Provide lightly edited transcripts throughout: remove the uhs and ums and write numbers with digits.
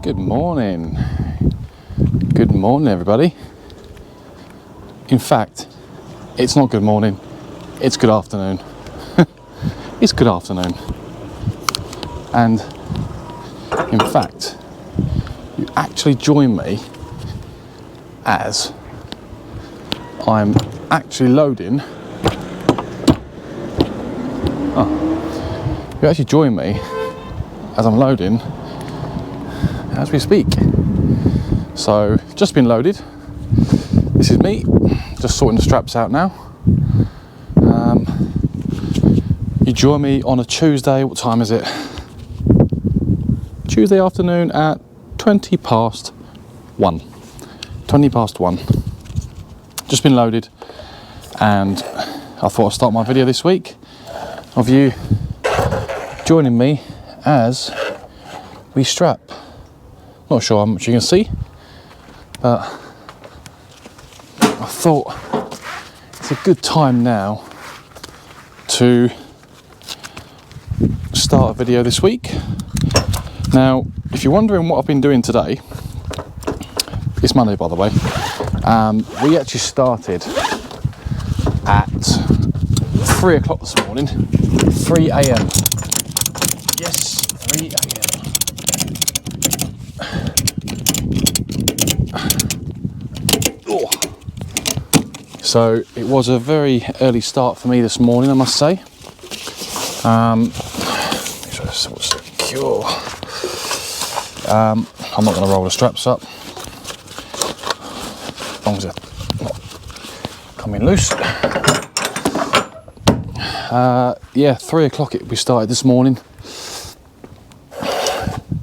Good morning. Good morning, everybody. In fact, it's not good morning, it's good afternoon. It's good afternoon. And in fact, you actually join me as I'm actually loading. You actually join me as I'm loading as we speak. So, just been loaded. This is me, just sorting the straps out now. You join me on a Tuesday. What time is it? Tuesday afternoon at 20 past 1. 20 past 1. Just been loaded, and I thought I'd start my video this week of you joining me as we strap. Not sure how much you can see, but I thought it's a good time now to start a video this week. Now, if you're wondering what I've been doing today, it's Monday, by the way. We actually started at 3 o'clock this morning, 3 a.m. Yes, 3 a.m. Oh. So it was a very early start for me this morning, I must say. Secure. I'm not going to roll the straps up, as long as they're not coming loose. Yeah, 3 o'clock we started this morning.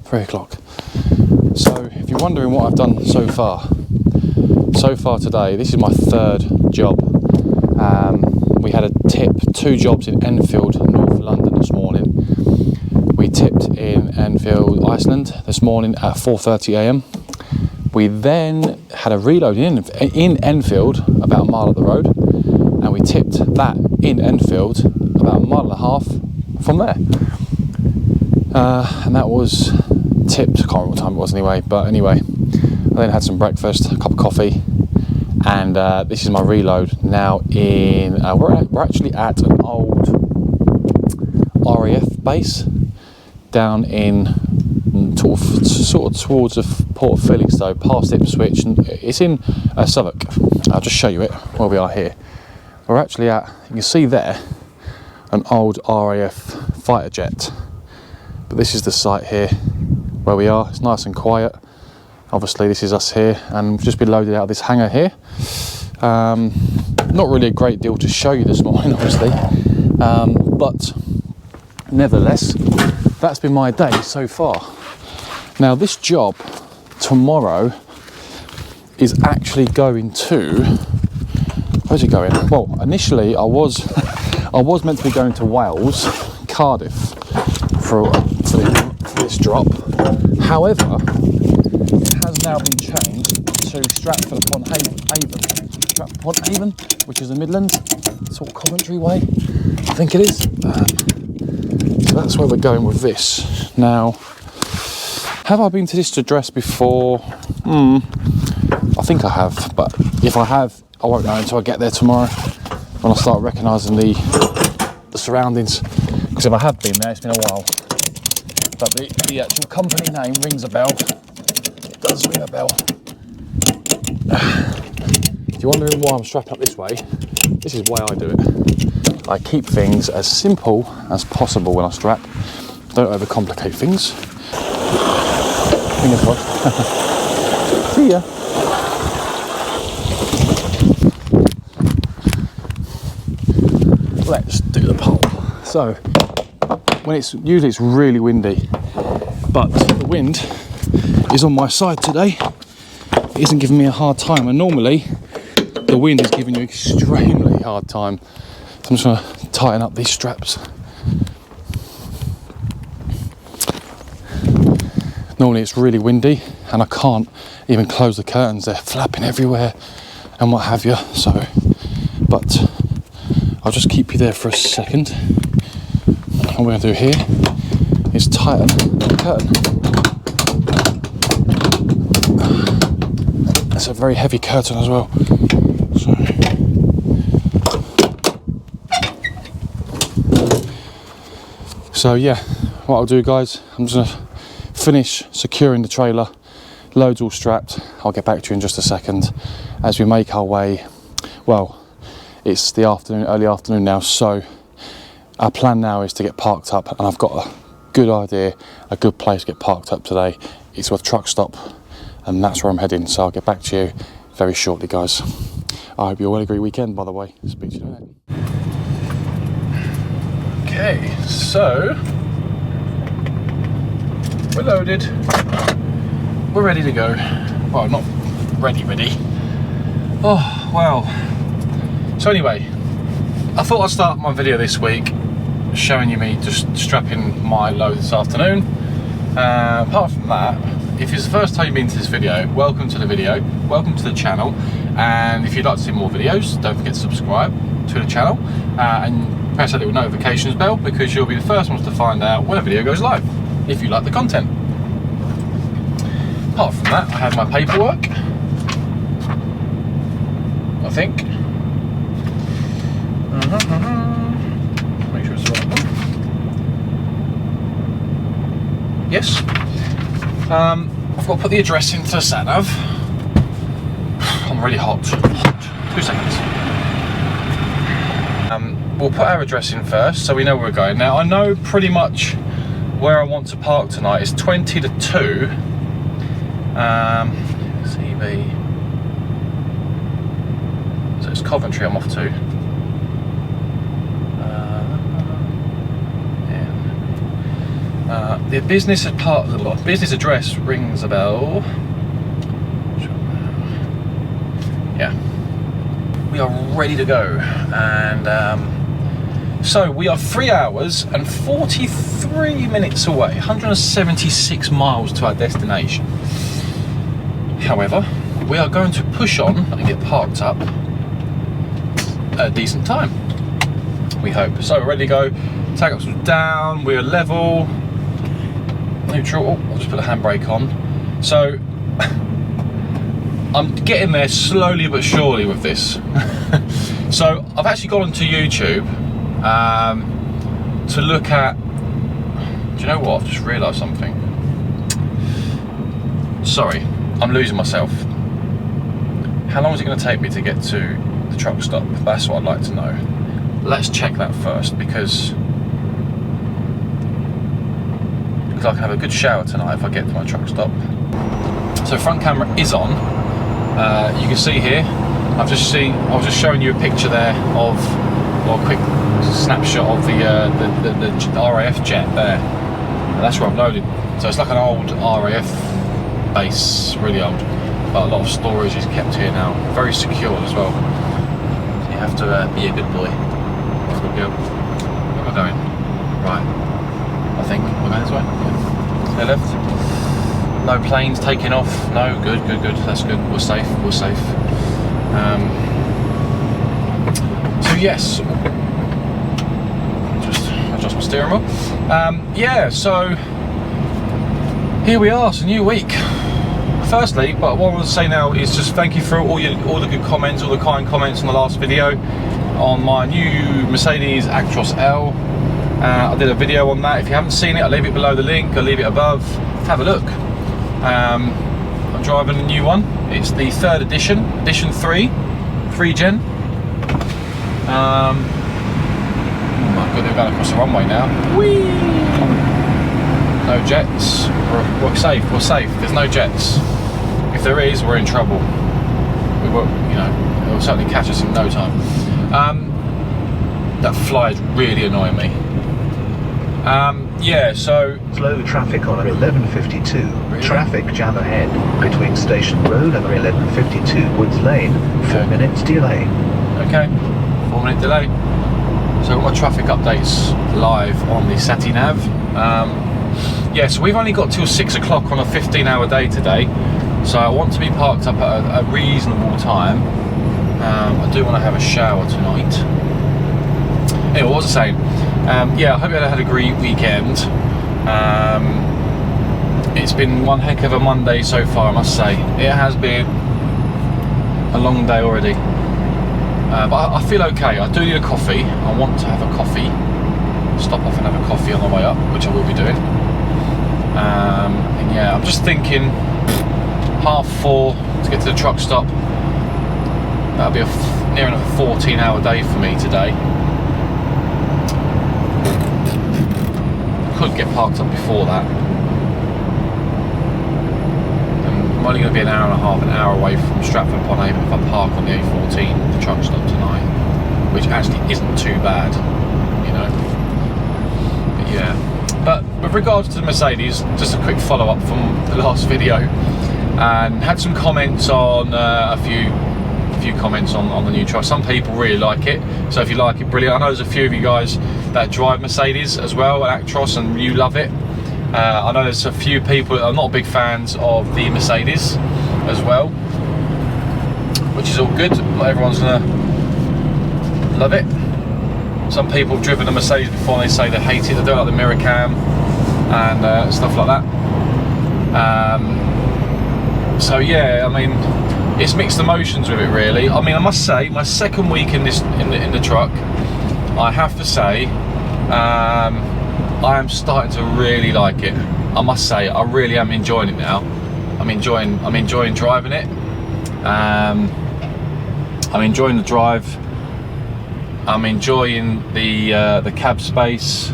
3 o'clock. So if you're wondering what I've done so far today, this is my third job. We had a tip, 2 jobs in Enfield, North London this morning. We tipped in Enfield, Iceland this morning at 4:30 a.m. We then had a reload in Enfield, about a mile up the road, and we tipped that in Enfield about a mile and a half from there. And that was tipped, I can't remember what time it was anyway, but anyway, I then had some breakfast, a cup of coffee, and this is my reload now in, we're actually at an old RAF base down in sort of towards the Port of Felixstowe, past Ipswich, and it's in Southwark. I'll just show you it where we are here. We're actually at, you can see there, an old RAF fighter jet. But this is the site here where we are. It's nice and quiet. Obviously this is us here, and we've just been loaded out of this hangar here. Not really a great deal to show you this morning, obviously, but nevertheless, that's been my day so far. Now this job tomorrow is actually going to, where's it going? Well, initially I was meant to be going to Wales, Cardiff, for this drop. However, it has now been changed to Stratford upon Avon, which is the Midlands, sort of Coventry way, I think it is. So that's where we're going with this. Now, have I been to this address before? I think I have, but if I have, I won't know until I get there tomorrow when I start recognising the surroundings. Because if I have been there, it's been a while. But the actual company name rings a bell. It does ring a bell. If you're wondering why I'm strapped up this way, this is why I do it. I keep things as simple as possible when I strap. Don't overcomplicate things. Fingers crossed. See ya. Let's do the pole. So, usually it's really windy, but the wind is on my side today. It isn't giving me a hard time, and normally the wind is giving you extremely hard time. So I'm just going to tighten up these straps. Normally it's really windy and I can't even close the curtains, they're flapping everywhere and what have you. So, but I'll just keep you there for a second. What we're going to do here is tighten the curtain. It's a very heavy curtain as well. So yeah, what I'll do, guys, I'm just gonna finish securing the trailer. Loads all strapped. I'll get back to you in just a second as we make our way. Well, it's the afternoon, early afternoon now, so our plan now is to get parked up, and I've got a good idea, a good place to get parked up today. It's a truck stop, and that's where I'm heading. So I'll get back to you very shortly, guys. I hope you all had a great weekend, by the way. Speak to you in a minute. Okay, so we're loaded, we're ready to go. Well, not ready. Oh, well. So anyway, I thought I'd start my video this week showing you me just strapping my load this afternoon. Apart from that, if it's the first time you've been to this video, welcome to the video, welcome to the channel, and if you'd like to see more videos, don't forget to subscribe to the channel and press that little notifications bell, because you'll be the first ones to find out when a video goes live, if you like the content. Apart from that, I have my paperwork, I think. Make sure it's the right one. Yes. I've got to put the address into the sat-nav. I'm really hot. 2 seconds. We'll put our address in first so we know where we're going. Now, I know pretty much where I want to park tonight. It's 20 to 2. CB. So it's Coventry I'm off to. The business part of the business address rings a bell. Yeah, we are ready to go, and so we are 3 hours and 43 minutes away, 176 miles to our destination. However, we are going to push on and get parked up at a decent time, we hope. So we're ready to go. Tag ups down, we're level, neutral. Oh, I'll just put the handbrake on. So I'm getting there slowly but surely with this. So I've actually gone onto YouTube to look at, do you know what, I've just realised something. Sorry, I'm losing myself. How long is it going to take me to get to the truck stop? That's what I'd like to know. Let's check that first, because I can have a good shower tonight if I get to my truck stop. So front camera is on. You can see here, I was just showing you a picture there of, or a quick snapshot of the RAF jet there. And that's where I'm loaded. So it's like an old RAF base, really old, but a lot of storage is kept here now. Very secure as well. So you have to be a good boy. Good girl. Where am I going? Right. I think we're going this way. Yeah. Clear left. No planes taking off. No, good. That's good. We're safe. So yes, just adjust my steering wheel. Yeah. So here we are. It's a new week. Firstly, but what I want to say now is just thank you for all the good comments, all the kind comments on the last video on my new Mercedes Actros L. I did a video on that. If you haven't seen it, I'll leave it below the link, I'll leave it above. Have a look. I'm driving a new one. It's the 3rd edition, edition 3 gen. Oh my god, they're going across the runway now. Whee! No jets. We're safe. There's no jets. If there is, we're in trouble. We will, it will certainly catch us in no time. That fly is really annoying me. Yeah, so slow traffic on 1152. Really? Traffic jam ahead between Station Road and 1152 Woods Lane. 4 minutes delay. Okay, 4 minute delay. So I've got my traffic updates live on the SatiNav. Yeah, so we've only got till 6 o'clock on a 15-hour day today. So I want to be parked up at a reasonable time. I do want to have a shower tonight. Anyway, what was I saying? Yeah, I hope you had a great weekend. It's been one heck of a Monday so far, I must say. It has been a long day already. But I feel okay. I do need a coffee. I want to have a coffee. Stop off and have a coffee on the way up, which I will be doing. And yeah, I'm just thinking 4:30 to get to the truck stop. That'll be near enough a 14-hour day for me today. I could get parked up before that. I'm only going to be an hour and a half, an hour away from Stratford-upon-Avon if I park on the A14, the truck stop tonight, which actually isn't too bad, you know. But yeah. But with regards to the Mercedes, just a quick follow-up from the last video, and had some comments on a few comments on the new truck. Some people really like it, so if you like it, brilliant. I know there's a few of you guys that drive Mercedes as well at Actros, and you love it. I know there's a few people that are not big fans of the Mercedes as well, which is all good. Not everyone's gonna love it. Some people have driven a Mercedes before and they say they hate it. They don't like the mirror cam and stuff like that. So yeah, I mean, it's mixed emotions with it really. I mean, I must say, my second week in the truck, I have to say, I am starting to really like it. I must say, I really am enjoying it now. I'm enjoying driving it. I'm enjoying the drive. I'm enjoying the cab space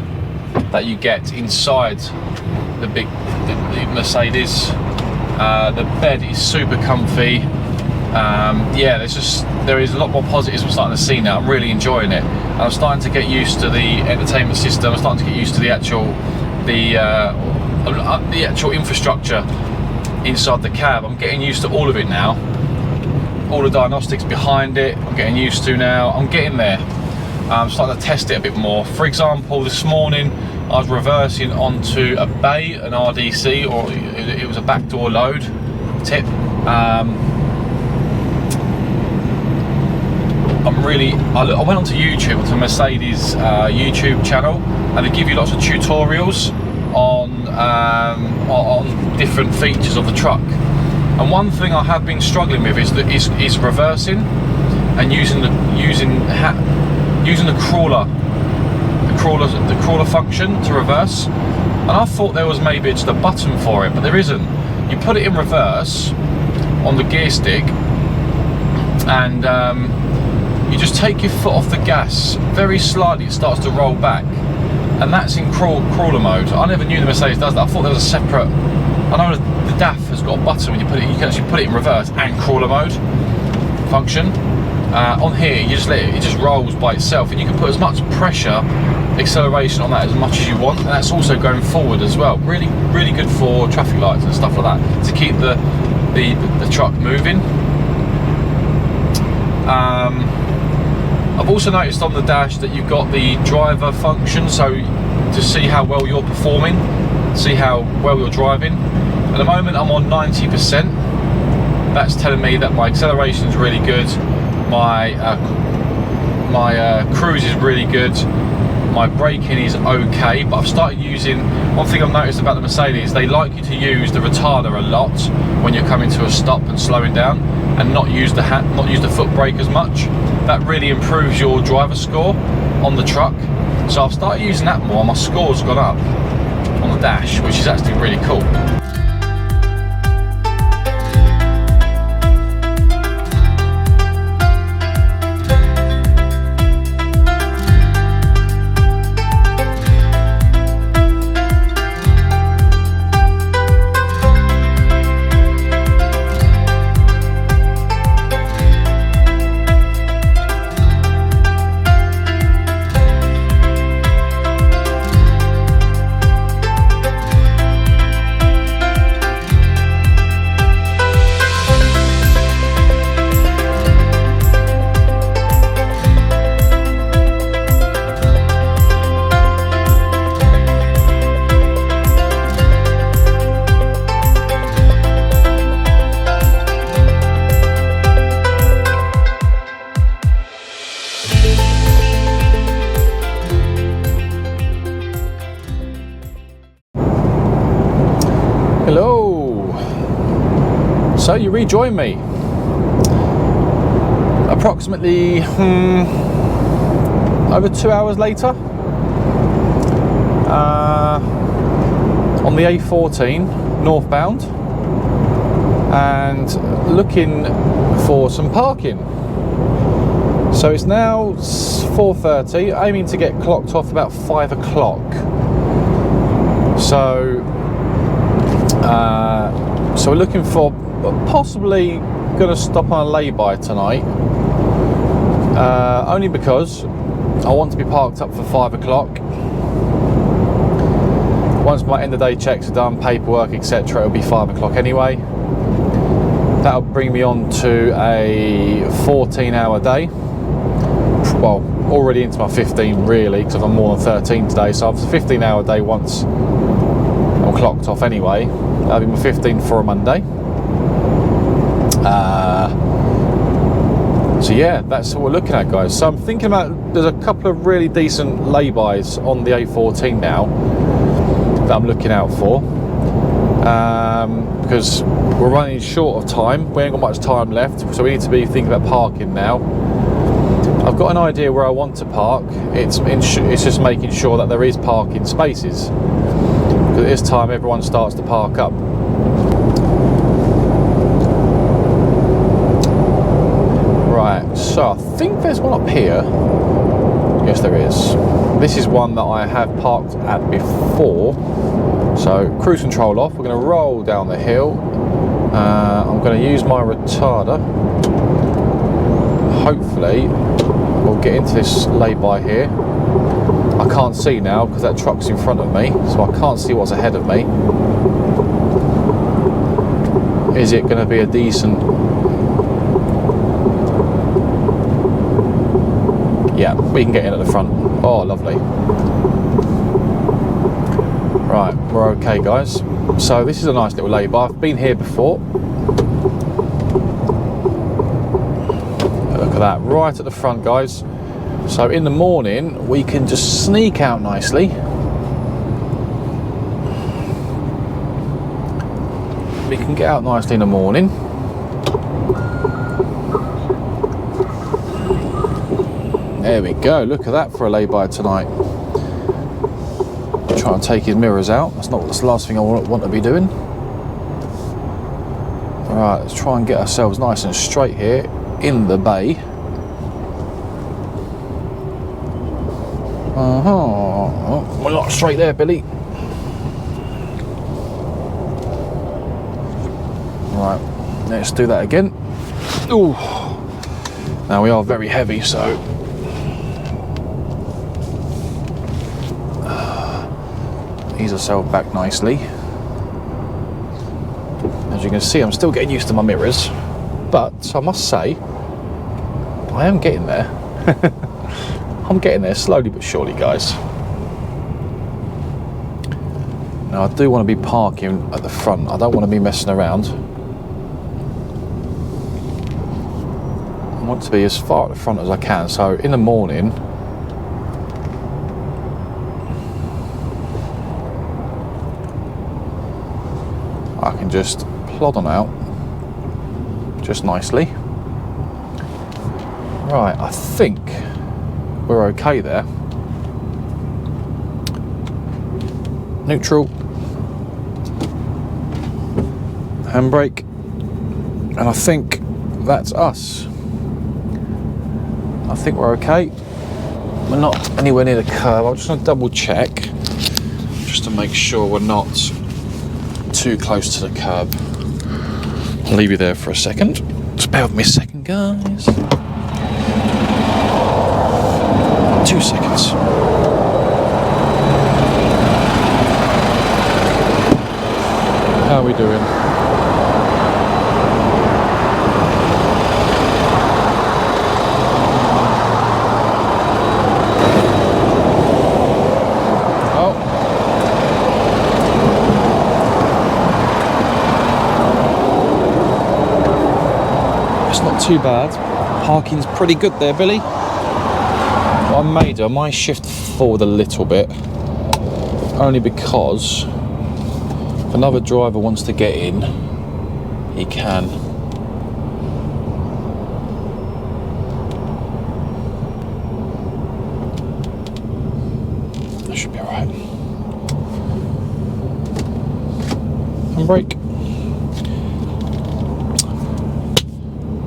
that you get inside the Mercedes. The bed is super comfy. Yeah, there is a lot more positives I'm starting to see now. I'm really enjoying it. And I'm starting to get used to the entertainment system. I'm starting to get used to the actual infrastructure inside the cab. I'm getting used to all of it now. All the diagnostics behind it, I'm getting used to now. I'm getting there. I'm starting to test it a bit more. For example, this morning I was reversing onto a bay, an RDC, or it was a backdoor load tip. I went onto YouTube, to Mercedes YouTube channel, and they give you lots of tutorials on different features of the truck. And one thing I have been struggling with is reversing and using the crawler function to reverse. And I thought there was maybe just a button for it, but there isn't. You put it in reverse on the gear stick, and you just take your foot off the gas very slightly. It starts to roll back, and that's in crawler mode. I never knew the Mercedes does that. I thought there was a separate. I know the DAF has got a button when you put it. You can actually put it in reverse and crawler mode function. On here, you just let it just rolls by itself, and you can put as much pressure, acceleration on that as much as you want, and that's also going forward as well. Really, really good for traffic lights and stuff like that, to keep the truck moving. I've also noticed on the dash that you've got the driver function, so to see how well you're performing, see how well you're driving. At the moment I'm on 90%. That's telling me that my acceleration is really good, my cruise is really good, my braking is okay. But I've started using, one thing I've noticed about the Mercedes, they like you to use the retarder a lot when you're coming to a stop and slowing down, and not use the foot brake as much. That really improves your driver score on the truck. So I've started using that more. My score's gone up on the dash, which is actually really cool. Hello. So you rejoin me. approximately over 2 hours later, on the A14 northbound, and looking for some parking. So it's now 4:30, aiming to get clocked off about 5 o'clock. So we're looking for, possibly going to stop on a lay-by tonight, only because I want to be parked up for 5 o'clock. Once my end of day checks are done, paperwork, etc., it'll be 5 o'clock anyway. That'll bring me on to a 14-hour day. Well, already into my 15 really, because I've done more than 13 today, so I've a 15-hour day once I'm clocked off anyway. That'll be my 15 for a Monday. So yeah, that's what we're looking at, guys. So I'm thinking about, there's a couple of really decent lay-bys on the A14 now that I'm looking out for, because we're running short of time. We ain't got much time left, so we need to be thinking about parking now. I've got an idea where I want to park. It's just making sure that there is parking spaces, because at this time everyone starts to park up. Right, so I think there's one up here. Yes, there is. This is one that I have parked at before. So cruise control off, we're going to roll down the hill. I'm going to use my retarder. Hopefully we'll get into this lay-by here. I can't see now because that truck's in front of me, so I can't see what's ahead of me. Is it going to be a decent... Yeah, we can get in at the front. Oh, lovely. Right, we're okay, guys. So this is a nice little lay-by. I've been here before. Look at that, right at the front, guys. So in the morning, we can just sneak out nicely. We can get out nicely in the morning. There we go, look at that for a lay-by tonight. Try and take his mirrors out. That's the last thing I want to be doing. Alright, let's try and get ourselves nice and straight here in the bay. Oh, we're not straight there, Billy. Right, let's do that again. Ooh. Now we are very heavy, so ease ourselves back nicely. As you can see, I'm still getting used to my mirrors, but I must say I am getting there. I'm getting there slowly but surely, guys. Now I do want to be parking at the front. I don't want to be messing around. I want to be as far at the front as I can, so in the morning I can just plod on out just nicely. Right, I think we're okay there. Neutral, handbrake, and I think that's us. I think we're okay. We're not anywhere near the curb. I'm just going to double check just to make sure we're not too close to the curb. I'll leave you there for a second. Just bear with me a second, guys. 2 seconds. How are we doing? Oh. It's not too bad. Parking's pretty good there, Billy. I might shift forward a little bit, only because if another driver wants to get in, he can. and brake.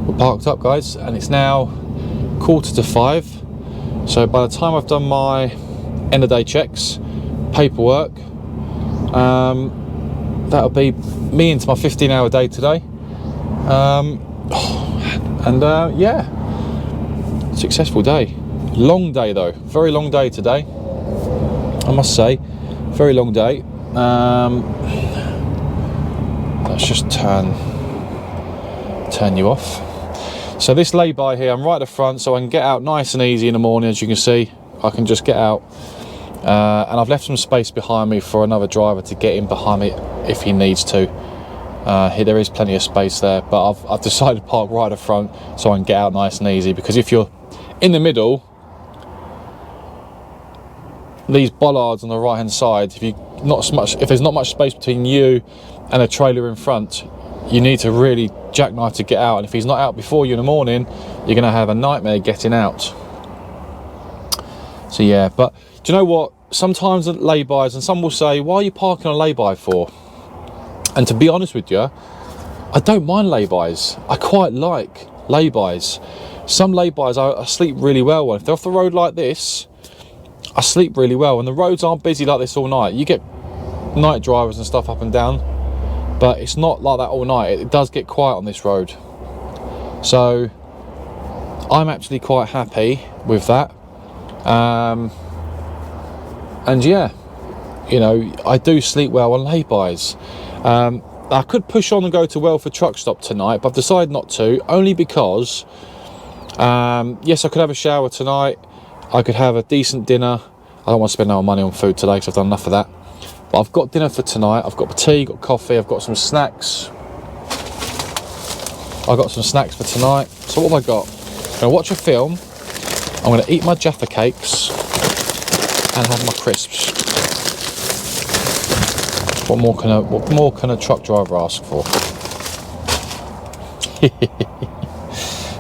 We're parked up, guys, and it's now 4:45. So by the time I've done my end of day checks, paperwork, that'll be me into my 15-hour day today. Yeah, successful day. Long day though, very long day today, I must say. Very long day. Let's just turn you off. So this lay-by here, I'm right at the front, so I can get out nice and easy in the morning. As you can see, I can just get out, and I've left some space behind me for another driver to get in behind me if he needs to. Here there is plenty of space there, but I've decided to park right at the front so I can get out nice and easy, because if you're in the middle, these bollards on the right hand side, if there's not much space between you and a trailer in front, you need to really jackknife to get out, and if he's not out before you in the morning, you're going to have a nightmare getting out. So yeah, but do you know what, sometimes at lay-bys, and some will say, why are you parking on a lay-by for? And to be honest with you, I don't mind lay-bys. I quite like lay-bys. Some lay-bys I sleep really well on. If they're off the road like this, I sleep really well, and the roads aren't busy like this all night. You get night drivers and stuff up and down, but it's not like that all night. It does get quiet on this road, so I'm actually quite happy with that. And yeah, you know, I do sleep well on lay-bys. I could push on and go to Welford truck stop tonight, but I've decided not to, only because yes, I could have a shower tonight, I could have a decent dinner. I don't want to spend no money on food today because I've done enough of that. But I've got dinner for tonight. I've got tea, got coffee, I've got some snacks. I've got some snacks for tonight. So what have I got? I'm going to watch a film. I'm going to eat my Jaffa cakes and have my crisps. What more can a truck driver ask for?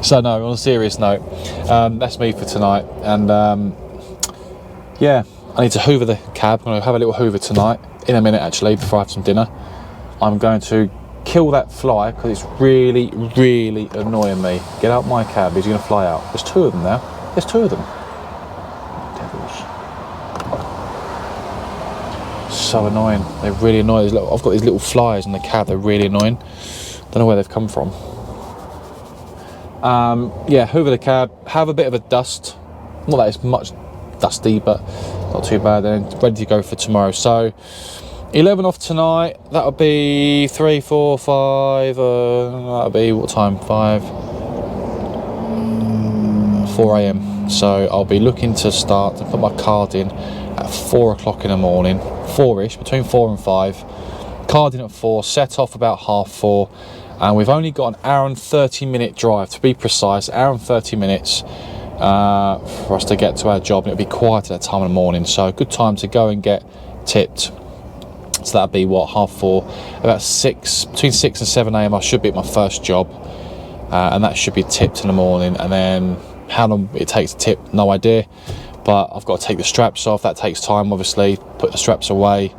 So no, on a serious note, that's me for tonight. And yeah, I need to hoover the cab. I'm going to have a little hoover tonight, in a minute actually, before I have some dinner. I'm going to kill that fly because it's really, really annoying me. Get out my cab, he's going to fly out. There's two of them now. There's two of them. Devils. So annoying. They're really annoying. I've got these little flies in the cab. They're really annoying. Don't know where they've come from. Yeah, hoover the cab, have a bit of a dust. Not that it's much dusty, but not too bad. Then ready to go for tomorrow. So 11 off tonight. That'll be 3, 4, 5. That'll be what time? 4 a.m. So I'll be looking to start and put my card in at 4 o'clock in the morning, 4ish, between 4 and 5. Card in at 4, set off about 4:30. And we've only got an hour and 30-minute drive, to be precise, hour and 30 minutes for us to get to our job, and it'll be quiet at that time in the morning, so a good time to go and get tipped. So that'll be what, 4:30, about 6, between 6 and 7 a.m. I should be at my first job, and that should be tipped in the morning. And then how long it takes to tip, no idea, but I've got to take the straps off. That takes time, obviously, put the straps away.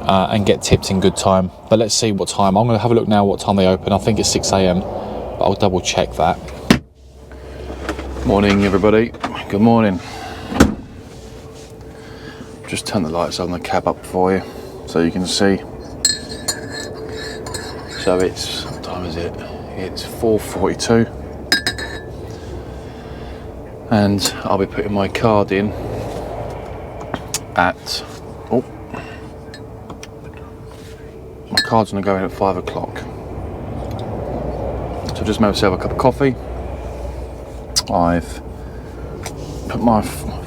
And get tipped in good time. But let's see what time. I'm going to have a look now what time they open. I think it's 6 a.m, but I'll double check that. Morning everybody, good morning. Just turn the lights on the cab up for you so you can see. So it's, what time is it? It's 4:42. And I'll be putting my card in at, my card's going to go in at 5 o'clock. So just made myself a cup of coffee. I've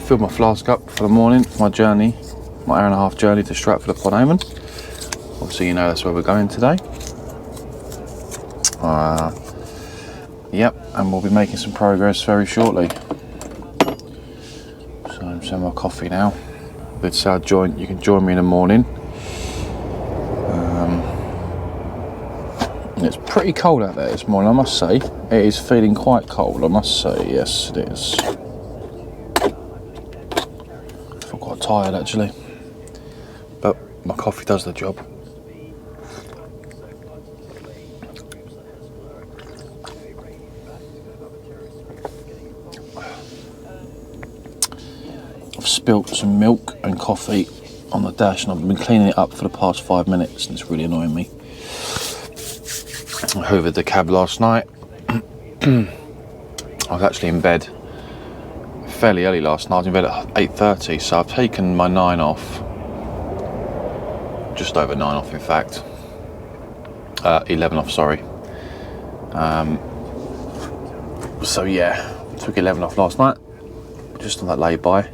filled my flask up for the morning, for my journey, my hour-and-a-half journey to Stratford-upon-Avon. Obviously you know that's where we're going today. Yep, and we'll be making some progress very shortly. So I'm just having my coffee now. Let's you can join me in the morning. It's pretty cold out there this morning, I must say. It is feeling quite cold, I must say. Yes, it is. I feel quite tired actually, but my coffee does the job. spilt some milk and coffee on the dash, and I've been cleaning it up for the past 5 minutes, and it's really annoying me. I hoovered the cab last night. I was actually in bed fairly early last night. I was in bed at 8:30, so I've taken my 9 off. Just over 9 off, in fact. 11 off, sorry. So yeah, took 11 off last night. Just on that lay-by.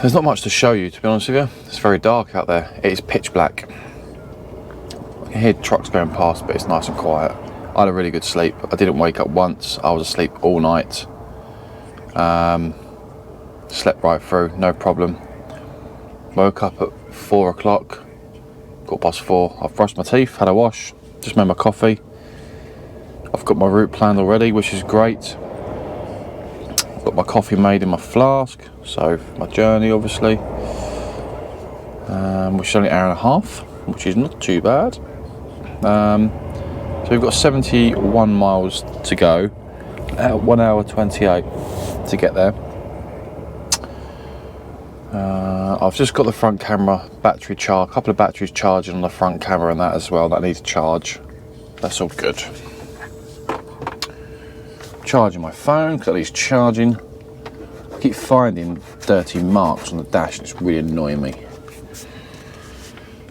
There's not much to show you, to be honest with you. It's very dark out there. It is pitch black. I can hear trucks going past, but it's nice and quiet. I had a really good sleep. I didn't wake up once. I was asleep all night. Slept right through, no problem. Woke up at 4 o'clock. Got past 4. I've brushed my teeth, had a wash, just made my coffee. I've got my route planned already, which is great. I've got my coffee made in my flask, so my journey obviously, which is only an hour and a half, which is not too bad. So we've got 71 miles to go, 1 hour 28 to get there. I've just got the front camera battery charge, a couple of batteries charging on the front camera and that as well, that needs to charge. That's all good. Charging my phone, because at least charging. I keep finding dirty marks on the dash and it's really annoying me.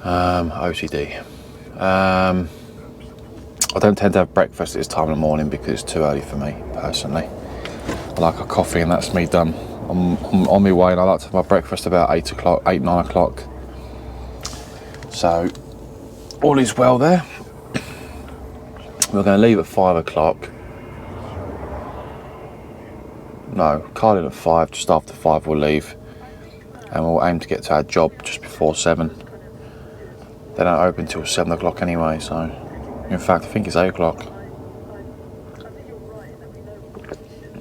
OCD. I don't tend to have breakfast at this time in the morning because it's too early for me, personally. I like a coffee and that's me done. I'm on my way, and I like to have my breakfast about 8 o'clock, 8, 9 o'clock. So, all is well there. We're going to leave at 5 o'clock. No, car in at 5, just after 5 we'll leave. And we'll aim to get to our job just before 7. They don't open till 7 o'clock anyway, so... In fact, I think it's 8 o'clock.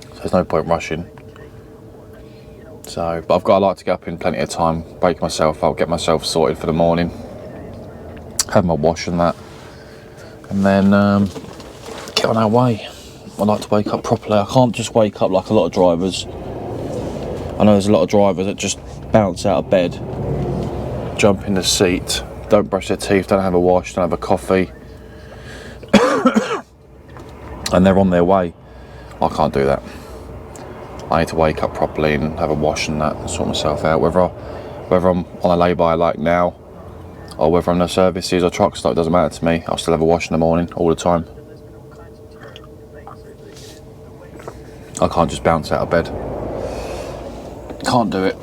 So there's no point rushing. So, but I like to get up in plenty of time, wake myself up, get myself sorted for the morning, have my wash and that, and then get on our way. I like to wake up properly. I can't just wake up like a lot of drivers. I know there's a lot of drivers that just bounce out of bed, jump in the seat, don't brush their teeth, don't have a wash, don't have a coffee, and they're on their way. I can't do that. I need to wake up properly and have a wash and that, and sort myself out. Whether I'm on a lay-by like now, or whether I'm in a services or truck stop, it doesn't matter to me. I'll still have a wash in the morning, all the time. I can't just bounce out of bed. Can't do it.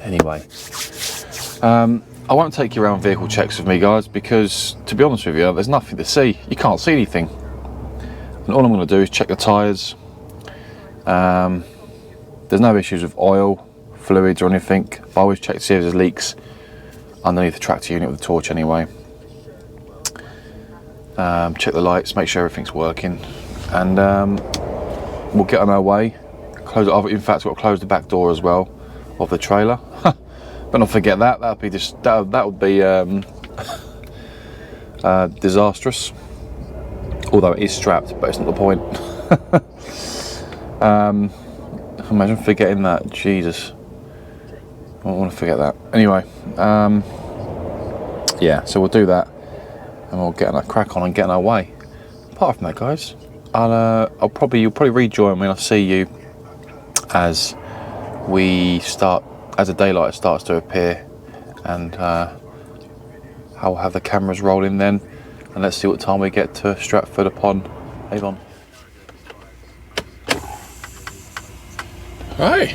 Anyway, I won't take you around vehicle checks with me, guys, because, to be honest with you, there's nothing to see. You can't see anything. And all I'm going to do is check the tyres. There's no issues with oil, fluids or anything. I always check to see if there's leaks underneath the tractor unit with the torch anyway. Check the lights, make sure everything's working, and we'll get on our way. In fact, we've got to close the back door as well of the trailer. But not forget that. That would be disastrous. Although it is strapped, but it's not the point. Imagine forgetting that. Jesus, I don't want to forget that. Anyway, yeah, so we'll do that, and we'll get on a crack on and get on our way. Apart from that, guys, you'll probably rejoin me, and I'll see you as the daylight starts to appear, and I'll have the cameras rolling then, and let's see what time we get to Stratford upon Avon. Right.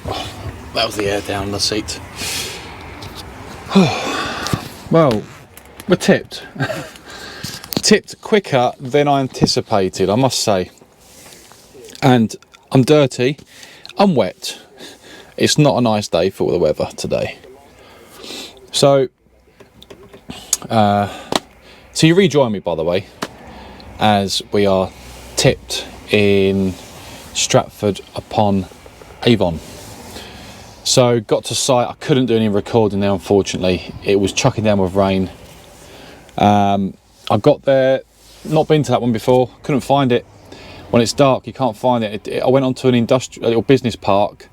Oh, that was the air down the seat. Well, we're tipped. Tipped quicker than I anticipated, I must say. And I'm dirty, I'm wet. It's not a nice day for the weather today. So you rejoin me, by the way, as we are tipped in Stratford upon Avon. So got to site. I couldn't do any recording there, unfortunately. It was chucking down with rain. I got there, not been to that one before, couldn't find it. when it's dark, you can't find it. I went onto a little business park,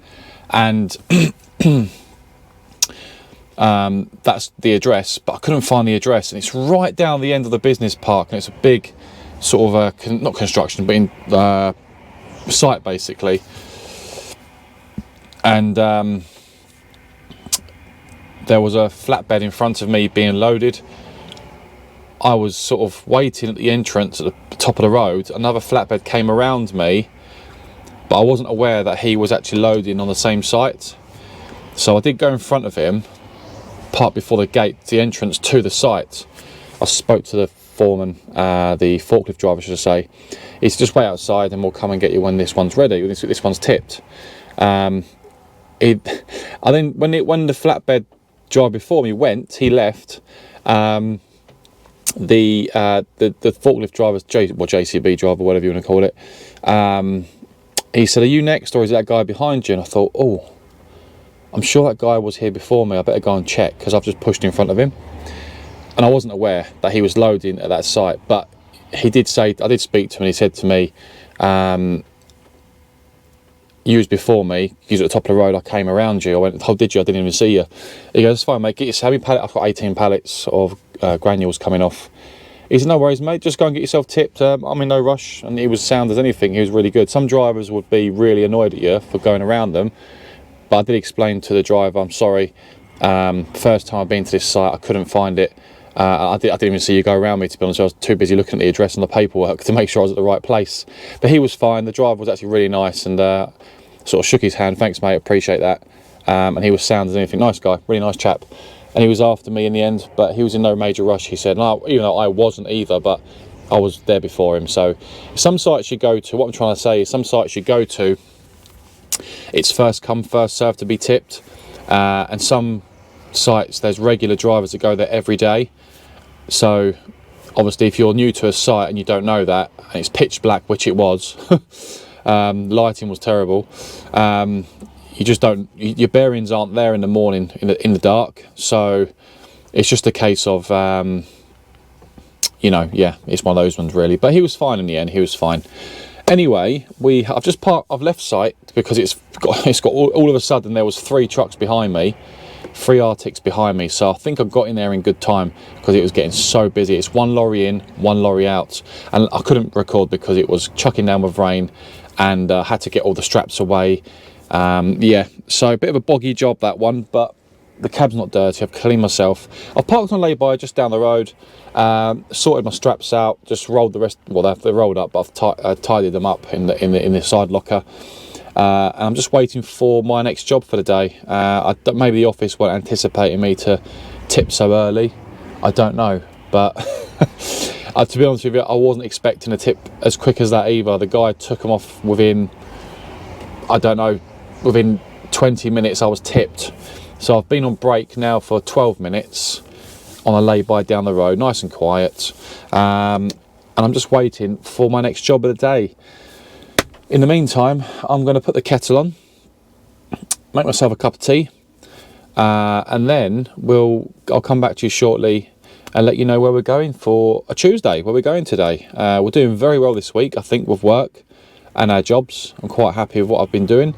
and that's the address, but I couldn't find the address, and it's right down the end of the business park, and it's a big sort of not construction, but in site basically. And there was a flatbed in front of me being loaded. I was sort of waiting at the entrance at the top of the road. Another flatbed came around me, but I wasn't aware that he was actually loading on the same site. So I did go in front of him, parked before the gate, the entrance to the site. I spoke to the foreman, the forklift driver, should I say. He said, just wait outside and we'll come and get you when this one's ready, this one's tipped. When the flatbed driver before me went, he left. The forklift driver's JCB driver, whatever you want to call it. He said, "Are you next, or is that guy behind you?" And I thought, oh, I'm sure that guy was here before me. I better go and check, because I've just pushed in front of him. And I wasn't aware that he was loading at that site. But he did say, I did speak to him, and he said to me, "You was before me, you was at the top of the road, I came around you." I went, "Oh, did you? I didn't even see you." He goes, "It's fine, mate, get yourself, how many pallets?" I've got 18 pallets of granules coming off. He said, "No worries, mate, just go and get yourself tipped. I'm in no rush." And he was sound as anything. He was really good. Some drivers would be really annoyed at you for going around them, but I did explain to the driver, "I'm sorry, first time I've been to this site, I couldn't find it. I didn't even see you go around me, to be honest. I was too busy looking at the address and the paperwork to make sure I was at the right place." But he was fine. The driver was actually really nice, and sort of shook his hand. "Thanks, mate, appreciate that." And he was sound as anything. Nice guy, really nice chap. And he was after me in the end, but he was in no major rush, he said. And even though I wasn't either, but I was there before him. So some sites you go to, what I'm trying to say is, some sites you go to, it's first come, first served to be tipped. And some sites, there's regular drivers that go there every day. So obviously if you're new to a site and you don't know that, and it's pitch black, which it was, lighting was terrible, you just don't, your bearings aren't there in the morning in the dark. So it's just a case of yeah, it's one of those ones really. But he was fine in the end. He was fine. Anyway, I've left site because it's got all of a sudden there was 3 trucks behind me, 3 Arctics behind me. So I think I got in there in good time, because it was getting so busy. It's 1 lorry in, 1 lorry out, and I couldn't record because it was chucking down with rain, and had to get all the straps away. Yeah, so a bit of a boggy job, that one, but the cab's not dirty. I've cleaned myself. I've parked on lay-by just down the road, sorted my straps out, just rolled the rest. Well, they're rolled up, but I've tidied them up in the side locker. And I'm just waiting for my next job for the day. Maybe the office weren't anticipating me to tip so early. I don't know, but to be honest with you, I wasn't expecting a tip as quick as that either. The guy took them off within 20 minutes I was tipped. So I've been on break now for 12 minutes on a lay-by down the road, nice and quiet, and I'm just waiting for my next job of the day. In the meantime, I'm going to put the kettle on, make myself a cup of tea, and then I'll come back to you shortly and let you know where we're going for a Tuesday, where we're going today. We're doing very well this week, I think, with work and our jobs. I'm quite happy with what I've been doing.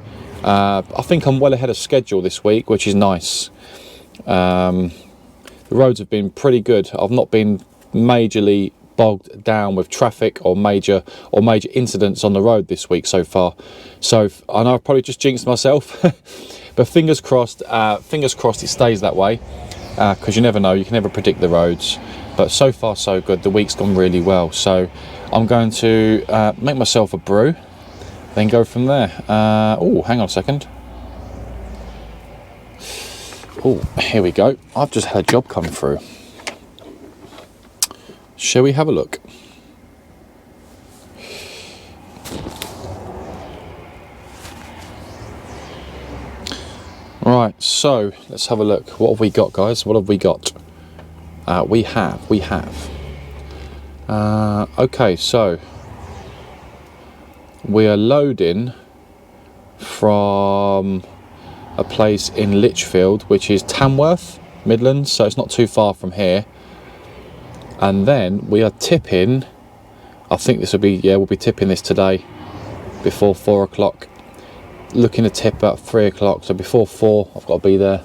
I think I'm well ahead of schedule this week, which is nice. The roads have been pretty good. I've not been majorly bogged down with traffic or major incidents on the road this week so far. So I know I've probably just jinxed myself, but fingers crossed it stays that way, because you never know, you can never predict the roads. But so far so good. The week's gone really well. So I'm going to make myself a brew, then go from there. Oh, hang on a second. Oh, here we go. I've just had a job come through. Shall we have a look? Right, so let's have a look. What have we got, guys? What have we got? We have. Okay, so we are loading from a place in Lichfield, which is Tamworth, Midlands, so it's not too far from here. And then we are tipping, I think this will be, yeah, we'll be tipping this today before 4 o'clock. Looking to tip at 3 o'clock, so before 4 I've got to be there.